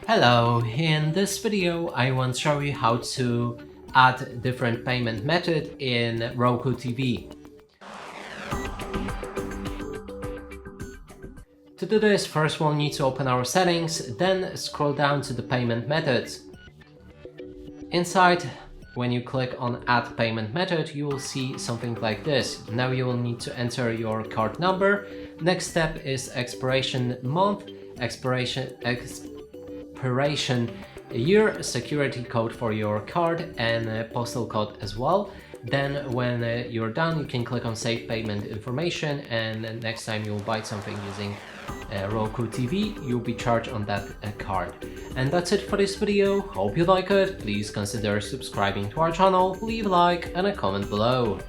Hello, in this video I want to show you how to add different payment method in Roku TV. To do this, first we'll need to open our settings, then scroll down to the payment methods. Inside, when you click on add payment method, you will see something like this. Now you will need to enter your card number. Next step is expiration month, expiration year, security code for your card, and postal code as well. Then when you're done, you can click on save payment information, and next time you'll buy something using Roku TV, you'll be charged on that card. And that's it for this video. Hope you like it. Please consider subscribing to our channel, leave a like and a comment below.